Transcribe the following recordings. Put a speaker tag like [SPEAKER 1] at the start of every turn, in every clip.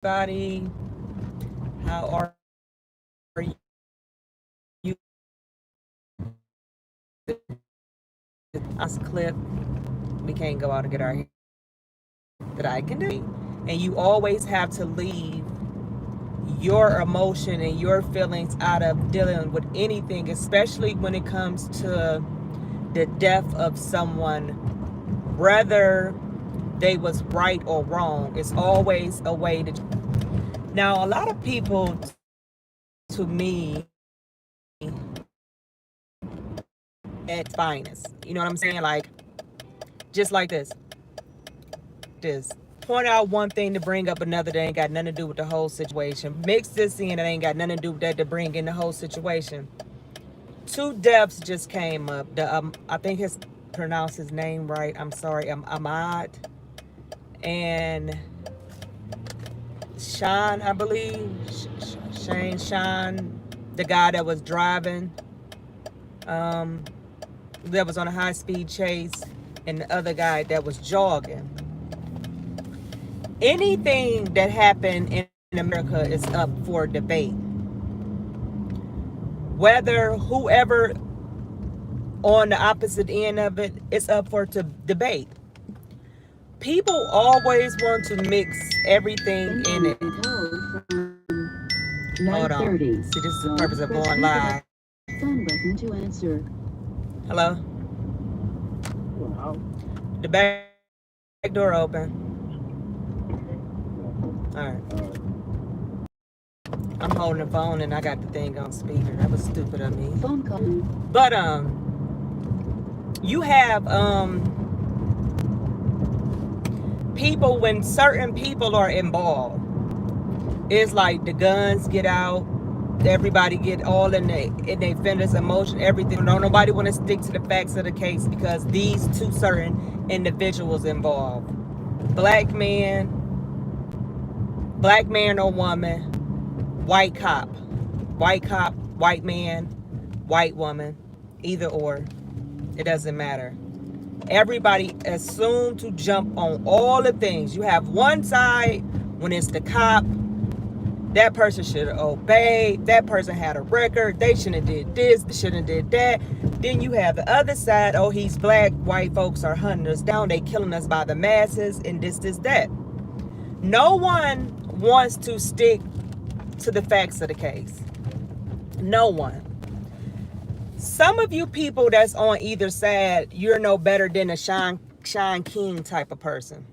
[SPEAKER 1] everybody. How are you? Us clip. We can't go out and get our hair that I can do. And you always have to leave your emotion and your feelings out of dealing with anything, especially when it comes to the death of someone, whether they was right or wrong. It's always a way to. Now, a lot of people, to me, at finest. You know what I'm saying? Like, just like this. Point out one thing to bring up another that ain't got nothing to do with the whole situation. Mix this in that ain't got nothing to do with that to bring in the whole situation. Two deaths just came up. I think his pronounce his name right. I'm sorry. Ahmad and Sean, I believe. Sean, the guy that was driving, that was on a high-speed chase, and the other guy that was jogging. Anything that happened in America is up for debate. Whether whoever on the opposite end of it is up for debate. People always want to mix everything in it. Hold on. See, this is the purpose of going live.
[SPEAKER 2] Phone button to answer.
[SPEAKER 1] Hello? The back door open. Alright. I'm holding the phone and I got the thing on speaker. That was stupid of me.
[SPEAKER 2] Phone call.
[SPEAKER 1] But you have people, when certain people are involved, it's like the guns get out, everybody get all in their feelings, emotion, everything. Don't nobody want to stick to the facts of the case because these two certain individuals involved. Black man or woman, white cop, white man, white woman, either or, it doesn't matter. Everybody assumed to jump on all the things. You have one side when it's the cop, that person should have obeyed, that person had a record, they shouldn't have did this, they shouldn't have did that. Then you have the other side, oh, he's black, white folks are hunting us down, they killing us by the masses, and this, that. No one wants to stick to the facts of the case. No one. Some of you people that's on either side, you're no better than a Sean King type of person.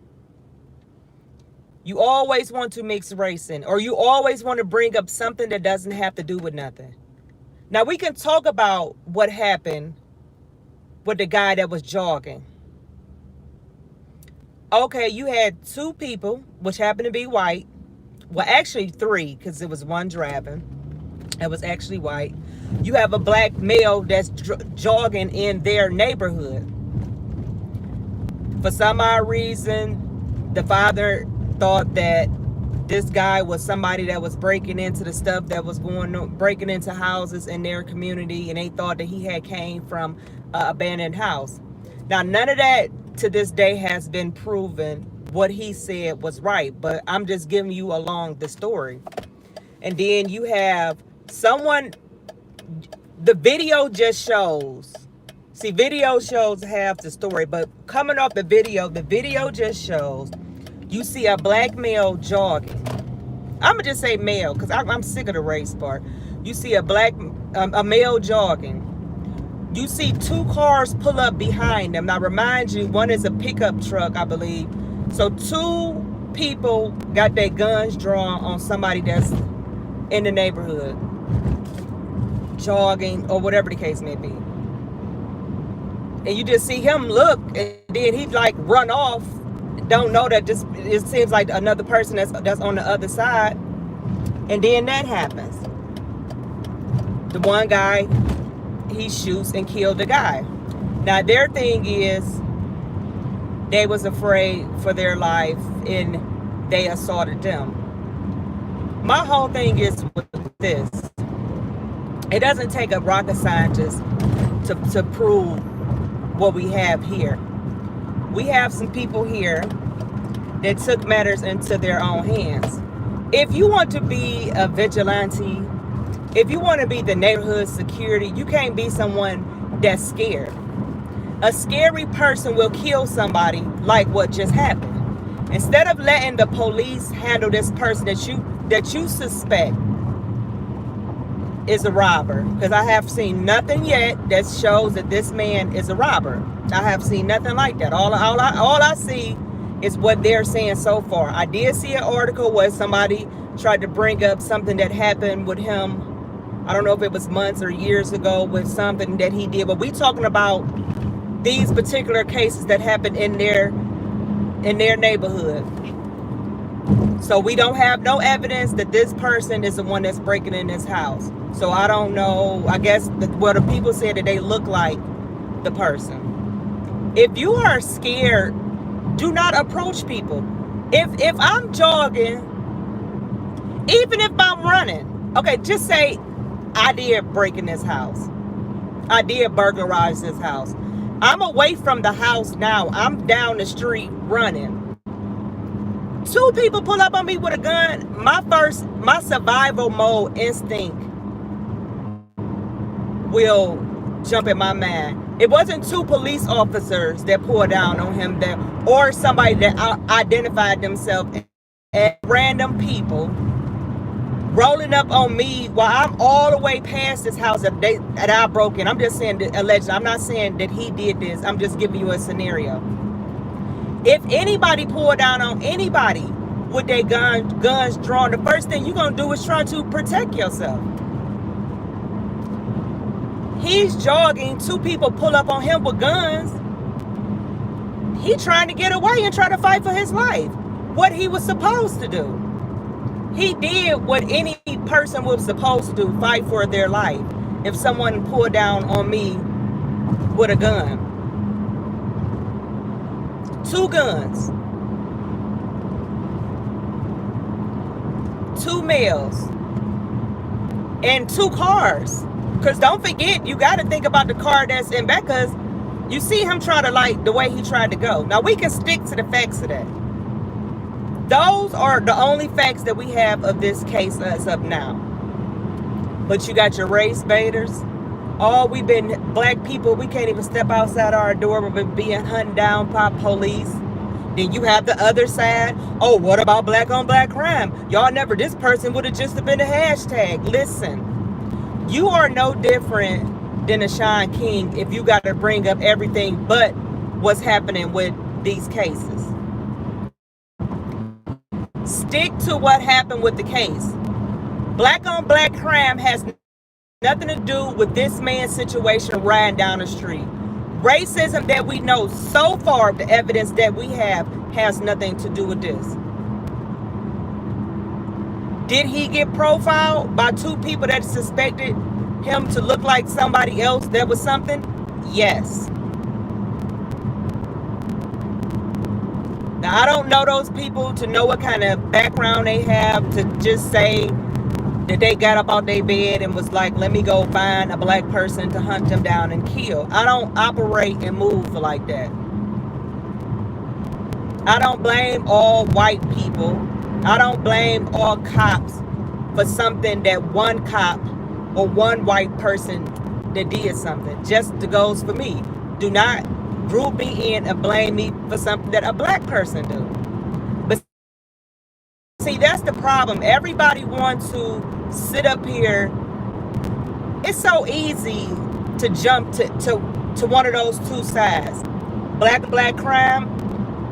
[SPEAKER 1] You always want to mix racing, or you always want to bring up something that doesn't have to do with nothing. Now, we can talk about what happened with the guy that was jogging. Okay, you had two people, which happened to be white. Well, actually three, because it was one driving. It was actually white. You have a black male that's jogging in their neighborhood. For some odd reason, the father thought that this guy was somebody that was breaking into the stuff that was going on, breaking into houses in their community, and they thought that he had came from an abandoned house. Now, none of that to this day has been proven. What he said was right, but I'm just giving you along the story. And then you have someone, the video just shows, see, video shows half the story, but coming off the video just shows you see a black male jogging. I'm gonna just say male because I'm sick of the race part. You see a male jogging. You see two cars pull up behind them. Now, remind you, one is a pickup truck, I believe. So two people got their guns drawn on somebody that's in the neighborhood, jogging or whatever the case may be. And you just see him look, and then he like run off. Don't know that just it seems like another person that's on the other side. And then that happens. The one guy, he shoots and killed the guy. Now their thing is, they was afraid for their life and they assaulted them. My whole thing is with this. It doesn't take a rocket scientist to prove what we have here. We have some people here that took matters into their own hands. If you want to be a vigilante, if you want to be the neighborhood security, you can't be someone that's scared. A scary person will kill somebody like what just happened. Instead of letting the police handle this person that you suspect is a robber, because I have seen nothing yet that shows that this man is a robber. I have seen nothing like that. All I see is what they're saying so far. I did see an article where somebody tried to bring up something that happened with him. I don't know if it was months or years ago with something that he did, but we talking about these particular cases that happened in their neighborhood. So we don't have no evidence that this person is the one that's breaking in this house. So I don't know. I guess the people said that they look like the person. If you are scared, do not approach people. If I'm jogging, even if I'm running, okay, just say I did break in this house. I did burglarize this house. I'm away from the house now. I'm down the street running. Two people pull up on me with a gun. My survival mode instinct will jump in my mind. It wasn't two police officers that pulled down on him there, or somebody that identified themselves as random people rolling up on me while I'm all the way past this house that I broke in. I'm just saying that allegedly. I'm not saying that he did this. I'm just giving you a scenario. If anybody pull down on anybody with their guns drawn, the first thing you're going to do is try to protect yourself. He's jogging. Two people pull up on him with guns. He trying to get away and try to fight for his life. What he was supposed to do. He did what any person was supposed to do, fight for their life. If someone pulled down on me with a gun. Two guns. Two males. And two cars. Because don't forget, you got to think about the car that's in back, because you see him try to, like, the way he tried to go. Now, we can stick to the facts of that. Those are the only facts that we have of this case as of now. But you got your race baiters. We've been black people. We can't even step outside our door. We've been being hunted down by police. Then you have the other side. Oh, what about black on black crime? Y'all never, this person would have just been a hashtag. Listen, you are no different than a Sean King if you got to bring up everything but what's happening with these cases. Stick to what happened with the case. Black on black crime has nothing to do with this man's situation riding down the street. Racism that we know so far, the evidence that we have, has nothing to do with this. Did he get profiled by two people that suspected him to look like somebody else that was something? Yes. Now, I don't know those people to know what kind of background they have to just say that they got up out their bed and was like, let me go find a black person to hunt them down and kill. I don't operate and move like that. I don't blame all white people. I don't blame all cops for something that one cop or one white person that did something. Just goes for me. Do not group me in and blame me for something that a black person do. But see, that's the problem. Everybody wants to sit up here. It's so easy to jump to one of those two sides. Black crime,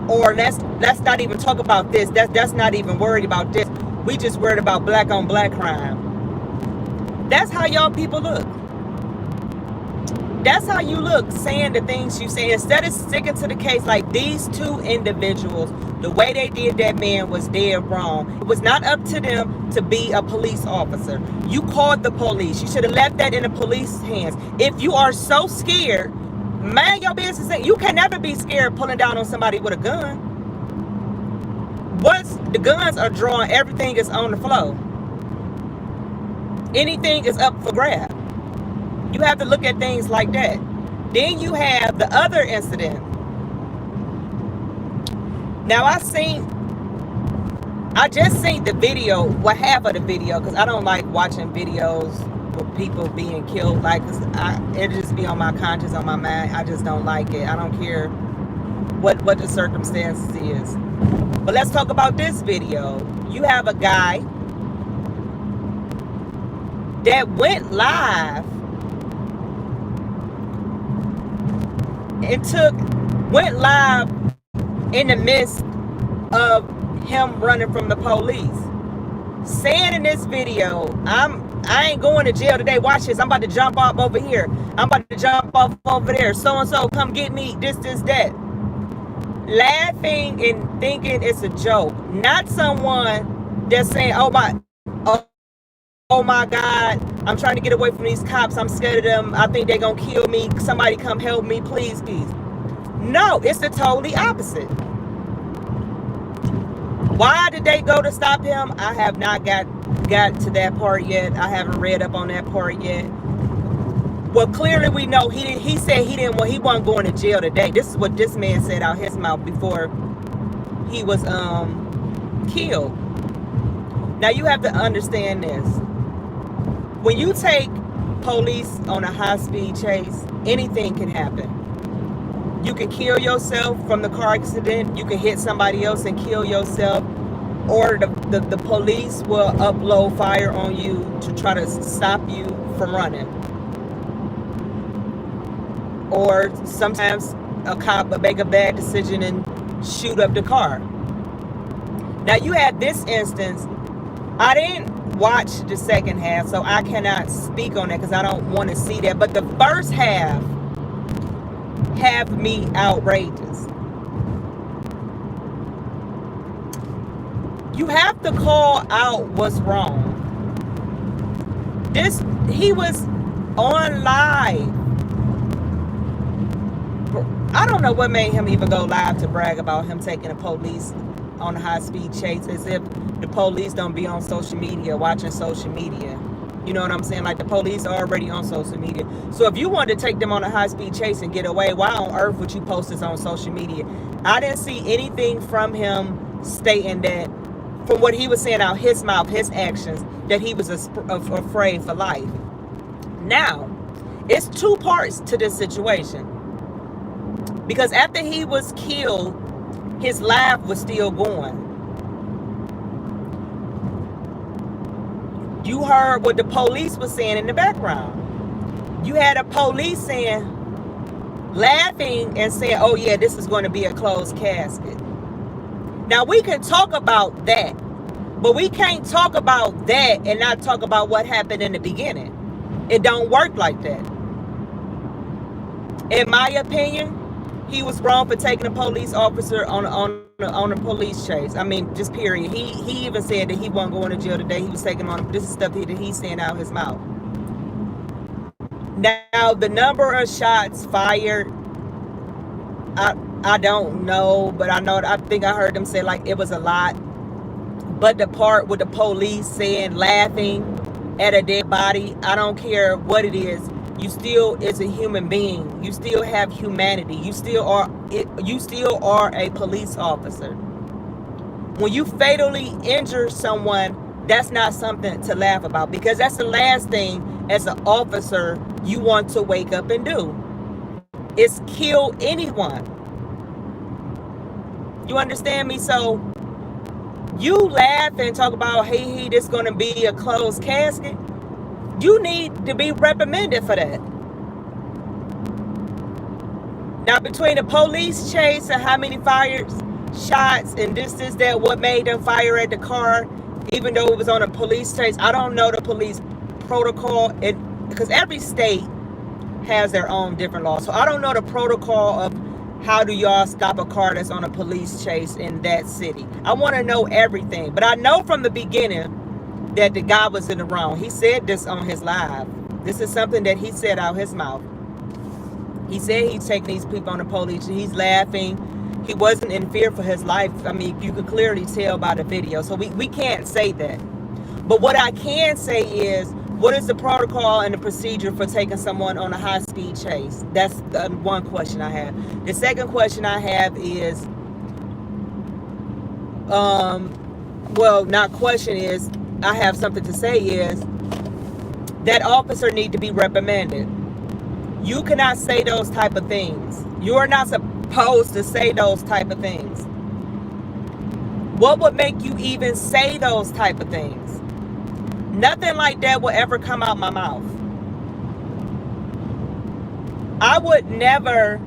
[SPEAKER 1] or let's not even talk about this. That's not even worried about this. We just worried about black on black crime. That's how y'all people look. That's how you look, saying the things you say. Instead of sticking to the case, like these two individuals, the way they did that man was dead wrong. It was not up to them to be a police officer. You called the police. You should have left that in the police hands. If you are so scared, mind your business. You can never be scared pulling down on somebody with a gun. Once the guns are drawn, everything is on the floor. Anything is up for grab. You have to look at things like that. Then you have the other incident. Now, I seen I just seen the video, well, half of the video, because I don't like watching videos with people being killed. Like, it just be on my conscience, on my mind. I just don't like it. I don't care what the circumstances is. But let's talk about this video. You have a guy that went live and went live in the midst of him running from the police, saying in this video, I ain't going to jail today. Watch this. I'm about to jump off over here. I'm about to jump off over there. So and so, come get me. This, that. Laughing and thinking it's a joke. Not someone that's saying, oh my God, I'm trying to get away from these cops. I'm scared of them. I think they're going to kill me. Somebody come help me, please. No, it's the totally opposite. Why did they go to stop him? I have not got to that part yet. I haven't read up on that part yet. Well, clearly we know he said he wasn't going to jail today. This is what this man said out his mouth before he was killed. Now you have to understand this. When you take police on a high-speed chase, anything can happen. You can kill yourself from the car accident. You can hit somebody else and kill yourself. Or the police will upload fire on you to try to stop you from running. Or sometimes a cop will make a bad decision and shoot up the car. Now you had this instance. I didn't watch the second half, so I cannot speak on that because I don't want to see that. But the first half have me outrageous. You have to call out what's wrong. He was on live. I don't know what made him even go live to brag about him taking the police on a high-speed chase, as if the police don't be on social media, watching social media. You know what I'm saying? Like, the police are already on social media. So if you wanted to take them on a high-speed chase and get away, why on earth would you post this on social media? I didn't see anything from him stating that, from what he was saying out his mouth, his actions, that he was afraid for life. Now, it's two parts to this situation. Because after he was killed, his life was still going. You heard what the police was saying in the background. You had a police saying, laughing and saying, oh yeah, this is going to be a closed casket. Now we can talk about that, but we can't talk about that and not talk about what happened in the beginning. It don't work like that. In my opinion, he was wrong for taking a police officer on a police chase. I mean, just period. He even said that he wasn't going to jail today. He was taking on, this is stuff that he's saying out his mouth. Now, the number of shots fired, I don't know, but I think I heard them say like it was a lot. But the part with the police saying, laughing at a dead body, I don't care what it is. You still is a human being. You still have humanity. You still are a police officer. When you fatally injure someone, that's not something to laugh about, because that's the last thing as an officer you want to wake up and do. Is kill anyone. You understand me? So you laugh and talk about, hey, this going to be a closed casket. You need to be reprimanded for that. Now, between the police chase and how many fired shots and this, that, what made them fire at the car, even though it was on a police chase, I don't know the police protocol, because every state has their own different laws. So I don't know the protocol of how do y'all stop a car that's on a police chase in that city. I want to know everything. But I know from the beginning that the guy was in the wrong. He said this on his live. This is something that he said out his mouth. He said he's taking these people on the police. He's laughing. He wasn't in fear for his life. I mean, you could clearly tell by the video. So we can't say that. But what I can say is, what is the protocol and the procedure for taking someone on a high-speed chase? That's one question I have. The second question I have is, well, not question is, I have something to say is, that officer need to be reprimanded. You cannot say those type of things. You are not supposed to say those type of things. What would make you even say those type of things? Nothing like that will ever come out my mouth. I would never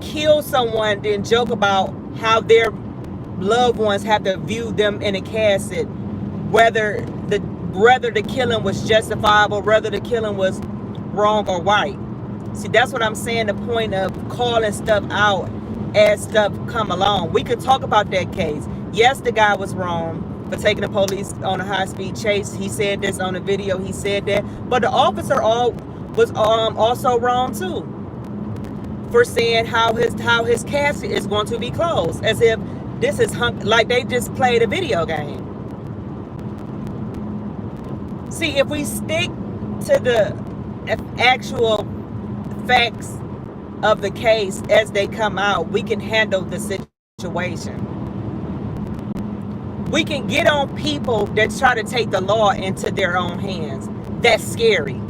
[SPEAKER 1] kill someone then joke about how their loved ones have to view them in a casket, whether the killing was justifiable, whether the killing was wrong or right. See, that's what I'm saying, the point of calling stuff out as stuff come along. We could talk about that case. Yes, the guy was wrong for taking the police on a high-speed chase. He said this on the video. He said that. But the officer was also wrong too, for saying how his casket is going to be closed, as if this is like they just played a video game. See, if we stick to the actual facts of the case as they come out, we can handle the situation. We can get on people that try to take the law into their own hands. That's scary,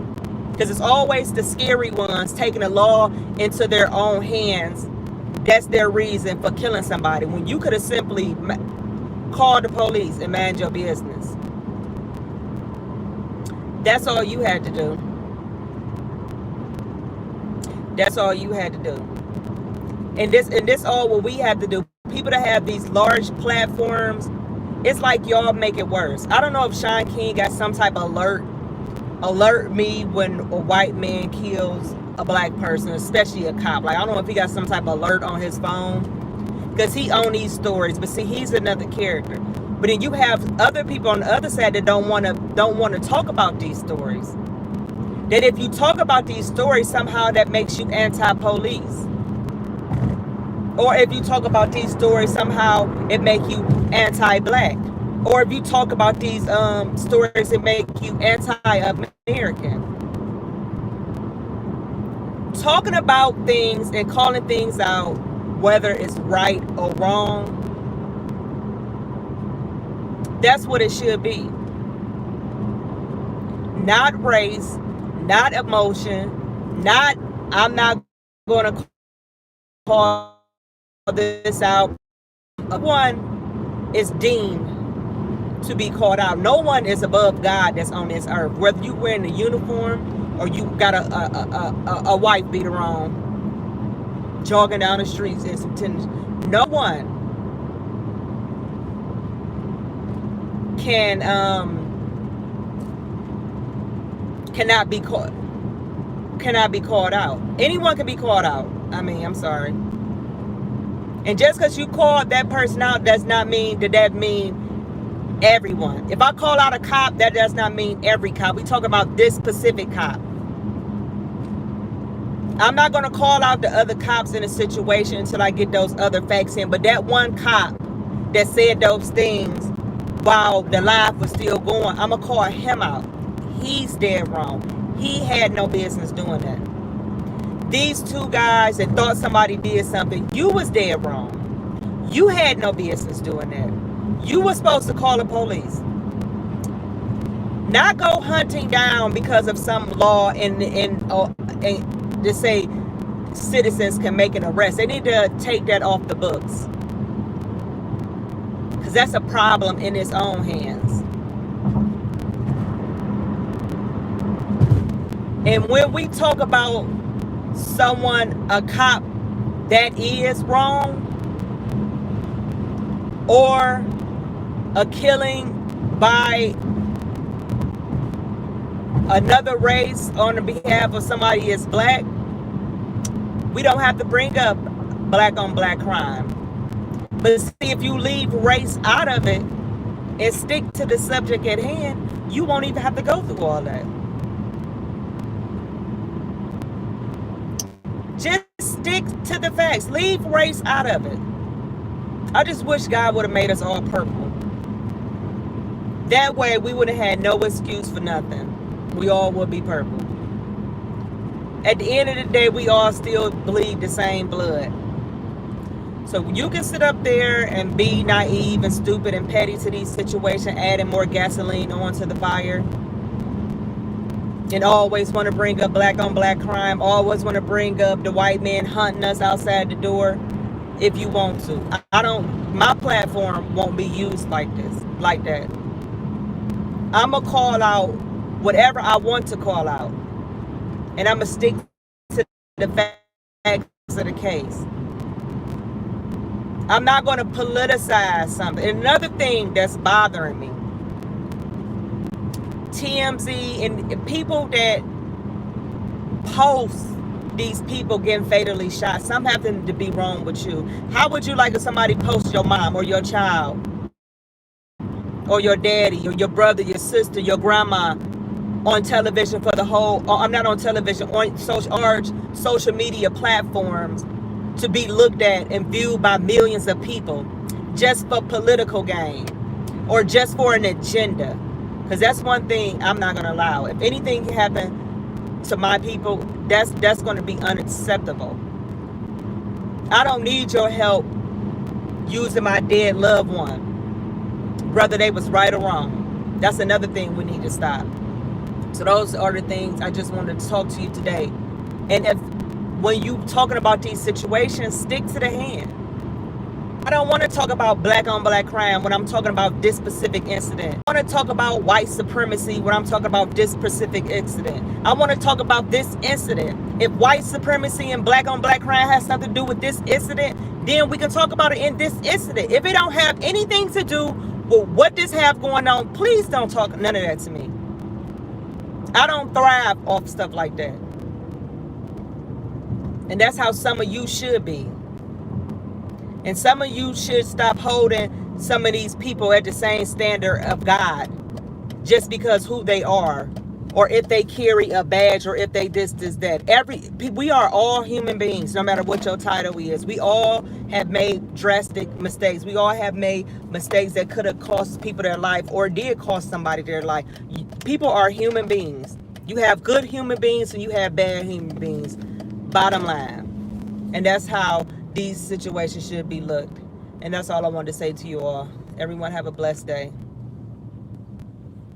[SPEAKER 1] because it's always the scary ones taking the law into their own hands. That's their reason for killing somebody, when you could have simply called the police and mind your business. That's all you had to do. That's all you had to do. And this all what we have to do. People that have these large platforms, it's like y'all make it worse. I don't know if Sean King got some type of alert me when a white man kills a black person, especially a cop. Like, I don't know if he got some type of alert on his phone, because he owns these stories. But see, he's another character. But then you have other people on the other side that don't want to talk about these stories. That if you talk about these stories, somehow that makes you anti-police. Or if you talk about these stories, somehow it makes you anti-black. Or if you talk about these stories, it make you anti-American. Talking about things and calling things out, whether it's right or wrong, that's what it should be. Not race, not emotion, not, I'm not going to call this out. No one is deemed to be called out. No one is above God that's on this earth. Whether you wearing a uniform or you got a white beater on, jogging down the streets in some tennis, no one cannot be called out. Anyone can be called out. I mean, I'm sorry. And just because you called that person out does not mean that mean everyone. If I call out a cop, that does not mean every cop. We talk about this specific cop. I'm not going to call out the other cops in a situation until I get those other facts in. But that one cop that said those things while the live was still going, I'm going to call him out. He's dead wrong. He had no business doing that. These two guys that thought somebody did something, you was dead wrong. You had no business doing that. You were supposed to call the police. Not go hunting down because of some law and to say citizens can make an arrest. They need to take that off the books, because that's a problem in its own hands. And when we talk about someone, a cop that is wrong, or a killing by another race on the behalf of somebody is black, we don't have to bring up black on black crime. But see, if you leave race out of it and stick to the subject at hand, you won't even have to go through all that. Just stick to the facts. Leave race out of it. I just wish God would have made us all purple. That way we would have had no excuse for nothing. We all would be purple. At the end of the day, we all still bleed the same blood. So you can sit up there and be naive and stupid and petty to these situations, adding more gasoline onto the fire, and always want to bring up black on black crime, always want to bring up the white man hunting us outside the door. If you want to, I don't, my platform won't be used like this, like that. I'm gonna call out whatever I want to call out, and I'm gonna stick to the facts of the case. I'm not gonna politicize something. And another thing that's bothering me, TMZ and people that post these people getting fatally shot, something happened to be wrong with you. How would you like if somebody posts your mom or your child or your daddy or your brother, your sister, your grandma on television for the whole, or I'm not on television, on social media platforms, to be looked at and viewed by millions of people just for political gain or just for an agenda? Because that's one thing I'm not going to allow. If anything can happen to my people, that's going to be unacceptable. I don't need your help using my dead loved one, whether they was right or wrong. That's another thing we need to stop. So those are the things I just wanted to talk to you today. And if when you talking about these situations, stick to the hand. I don't want to talk about black on black crime when I'm talking about this specific incident. I want to talk about white supremacy when I'm talking about this specific incident. I want to talk about this incident. If white supremacy and black on black crime has something to do with this incident, then we can talk about it in this incident. If it don't have anything to do with what this have going on, please don't talk none of that to me. I don't thrive off stuff like that. And that's how some of you should be. And some of you should stop holding some of these people at the same standard of God just because who they are, or if they carry a badge, or if they this, that. We are all human beings, no matter what your title is. We all have made drastic mistakes. We all have made mistakes that could have cost people their life or did cost somebody their life. People are human beings. You have good human beings and you have bad human beings. Bottom line. And that's how these situations should be looked. And that's all I wanted to say to you all. Everyone have a blessed day.